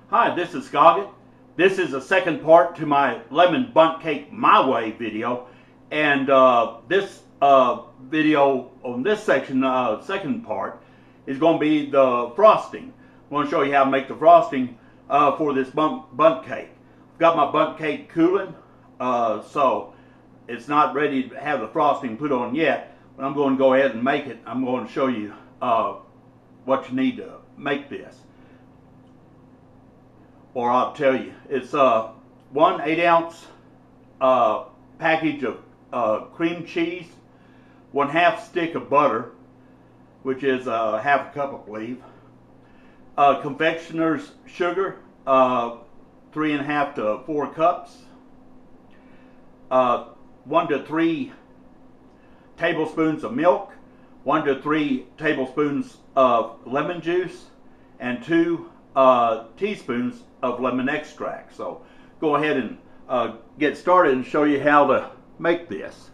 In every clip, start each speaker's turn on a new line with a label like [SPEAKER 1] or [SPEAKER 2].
[SPEAKER 1] Hi, this is Scoggett. This is the second part to my Lemon Bundt Cake My Way video. And this video on this section, second part, is going to be the frosting. I'm going to show you how to make the frosting for this bundt cake. I've got my bundt cake cooling, so it's not ready to have the frosting put on yet. But I'm going to go ahead and make it. I'm going to show you what you need to make this. Or I'll tell you, it's 1 8-ounce package of cream cheese, 1/2 stick of butter, which is 1/2 cup, I believe, confectioner's sugar, 3.5 to 4 cups, 1 to 3 tablespoons of milk, 1 to 3 tablespoons of lemon juice, and 2 teaspoons of lemon extract. So go ahead and get started and show you how to make this.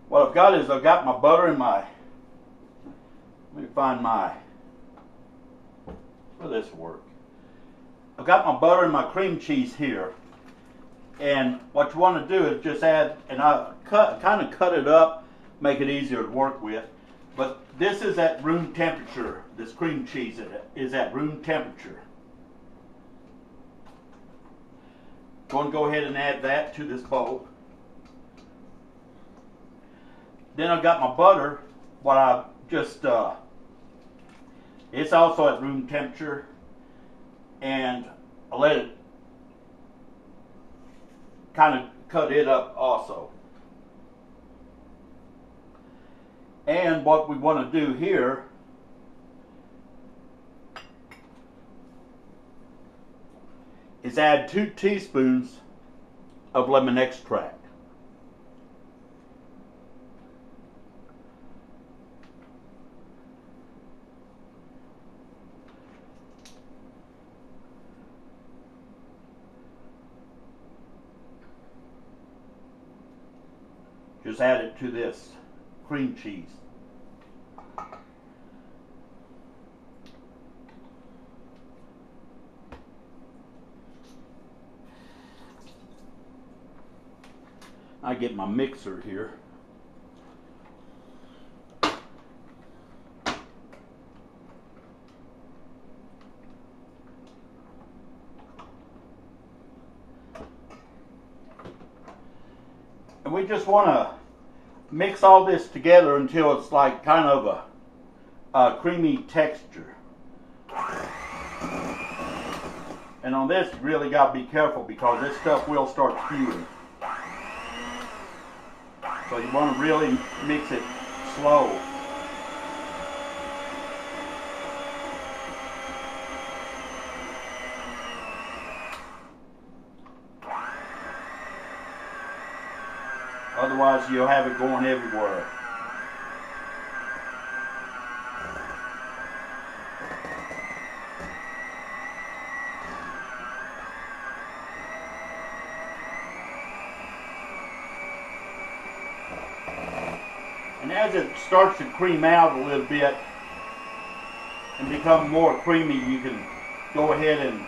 [SPEAKER 1] What I've got is I've got my butter in my, let me find my, will this work? I've got my butter and my cream cheese here. And what you want to do is just add, and I kind of cut it up, make it easier to work with. But this is at room temperature. This cream cheese is at room temperature. Going to go ahead and add that to this bowl. Then I've got my butter, what I just, it's also at room temperature, and I let it kind of cut it up also. And what we want to do here is add 2 teaspoons of lemon extract. Just add it to this cream cheese. I get my mixer here. And we just want to mix all this together until it's like kind of a creamy texture. And on this, you really got to be careful because this stuff will start spewing. So you want to really mix it slow. Otherwise, you'll have it going everywhere. And as it starts to cream out a little bit and become more creamy, you can go ahead and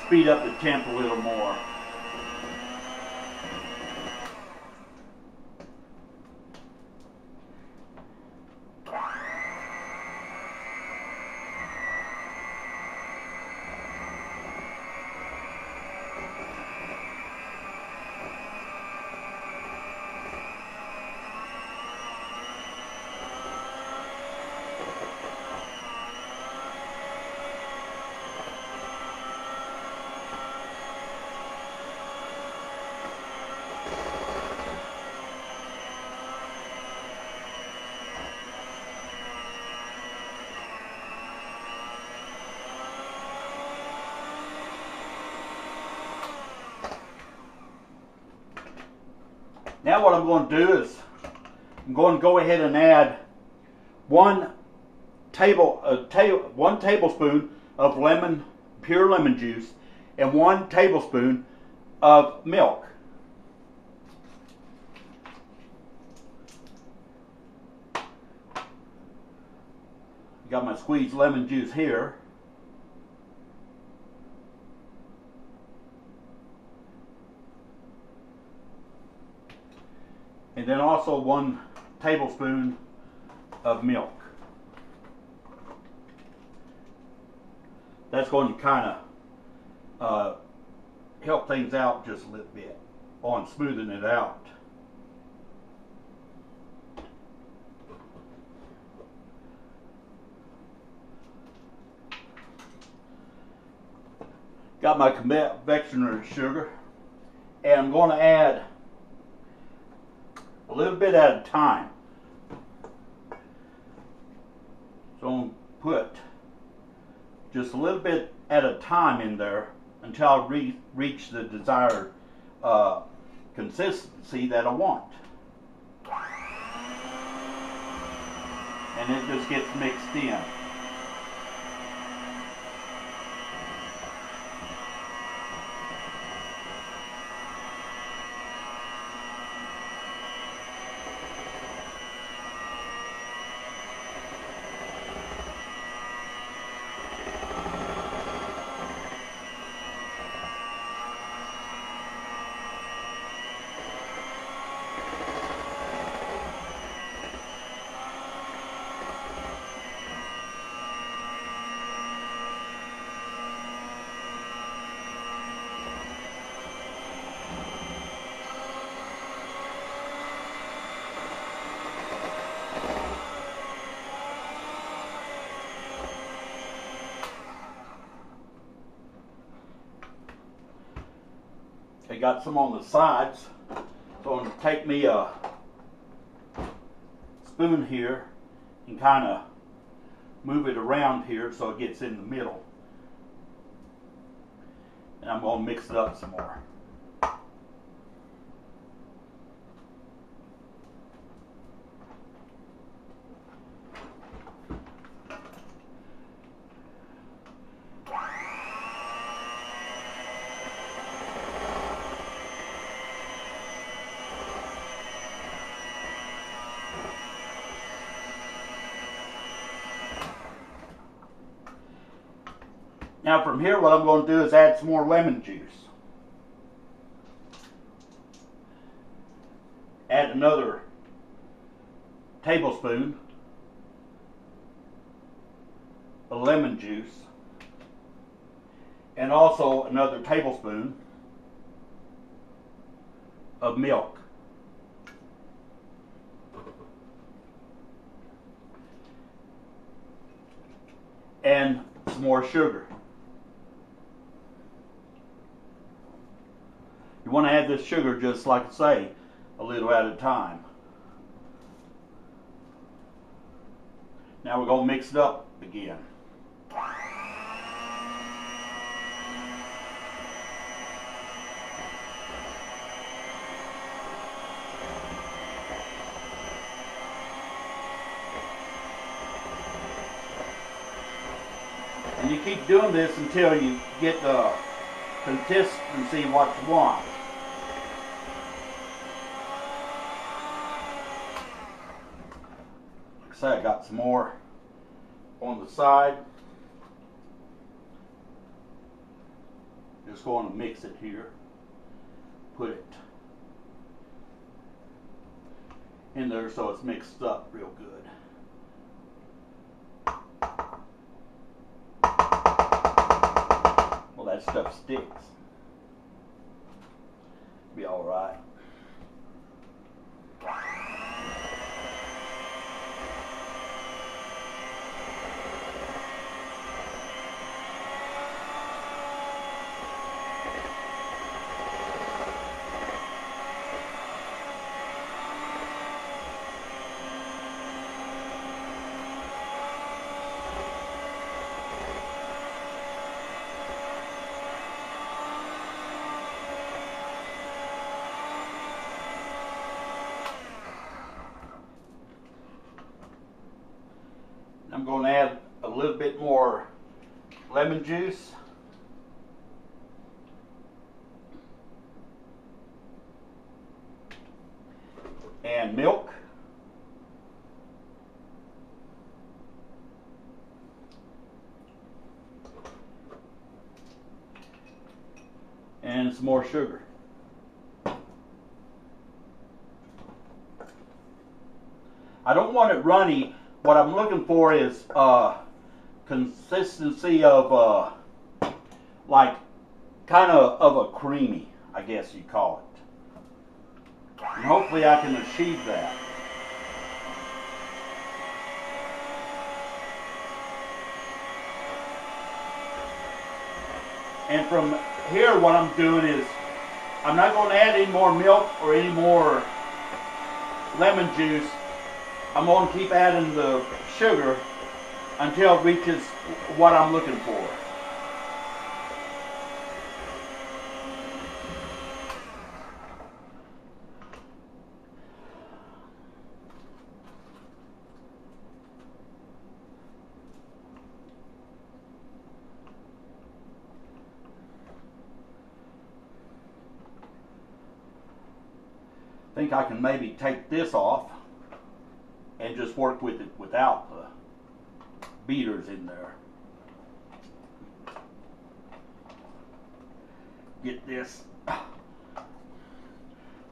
[SPEAKER 1] speed up the temp a little more. Now what I'm going to do is I'm going to go ahead and add 1 tablespoon of pure lemon juice and 1 tablespoon of milk. Got my squeezed lemon juice here. And then also 1 tablespoon of milk. That's going to kind of help things out just a little bit on smoothing it out. Got my confectioner's sugar, and I'm going to add a little bit at a time. So I'm going to put just a little bit at a time in there until I reach the desired consistency that I want. And it just gets mixed in. I got some on the sides, so I'm going to take me a spoon here and kind of move it around here so it gets in the middle. And I'm going to mix it up some more. Now from here, what I'm going to do is add some more lemon juice. Add another tablespoon of lemon juice, and also another tablespoon of milk. And some more sugar. You want to add this sugar, just like I say, a little at a time. Now we're going to mix it up again. And you keep doing this until you get the consistency what you want. Like I say, I got some more on the side. Just going to mix it here. Put it in there so it's mixed up real good. Well, that stuff sticks. Be all right. I'm going to add a little bit more lemon juice. And milk. in some more sugar. I don't want it runny. What I'm looking for is consistency of like kind of a creamy, I guess you call it. And hopefully I can achieve that. And from here what I'm doing is I'm not going to add any more milk or any more lemon juice. I'm going to keep adding the sugar until it reaches what I'm looking for. I think I can maybe take this off and just work with it without the beaters in there. Get this,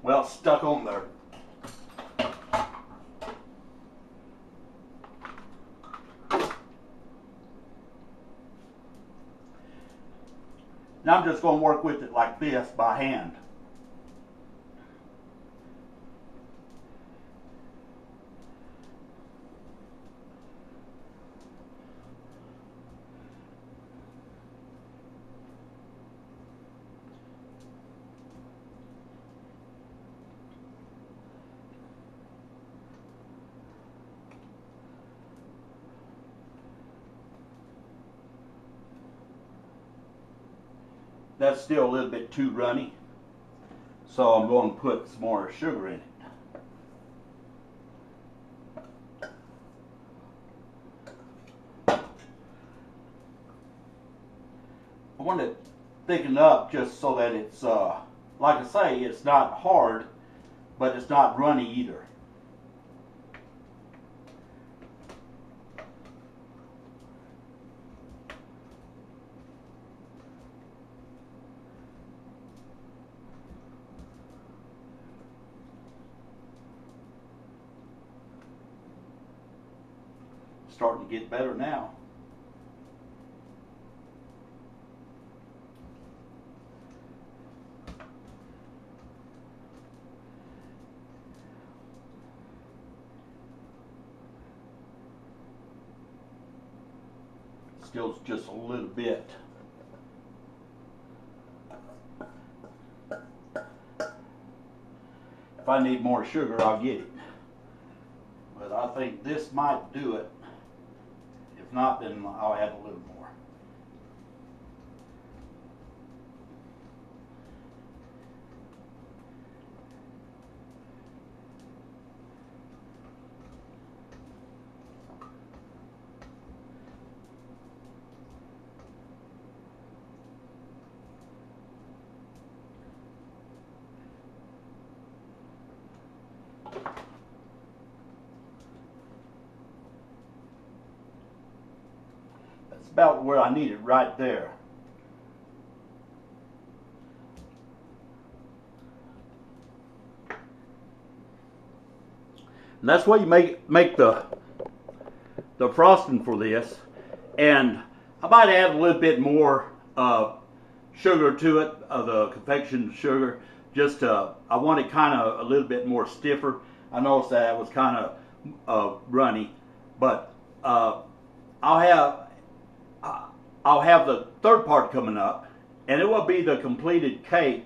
[SPEAKER 1] well, stuck on there. Now I'm just going to work with it like this by hand. That's still a little bit too runny, so I'm going to put some more sugar in it. I want to thicken up just so that it's, like I say, it's not hard, but it's not runny either. Starting to get better now. Still just a little bit. If I need more sugar, I'll get it. But I think this might do it. If not, then I'll add a little more. That's about where I need it, right there. And that's what you make the frosting for this. And I might add a little bit more sugar to it, the confection sugar. Just I want it kind of a little bit more stiffer. I noticed that it was kind of runny, but I'll have the third part coming up, and it will be the completed cake,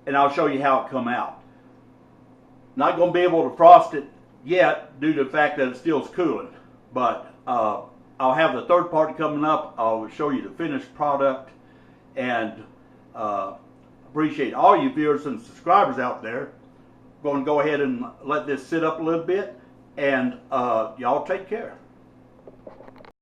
[SPEAKER 1] and I'll show you how it come out. Not going to be able to frost it yet due to the fact that it still's cooling, but I'll have the third part coming up. I'll show you the finished product, and appreciate all you viewers and subscribers out there. Going to go ahead and let this sit up a little bit, and y'all take care.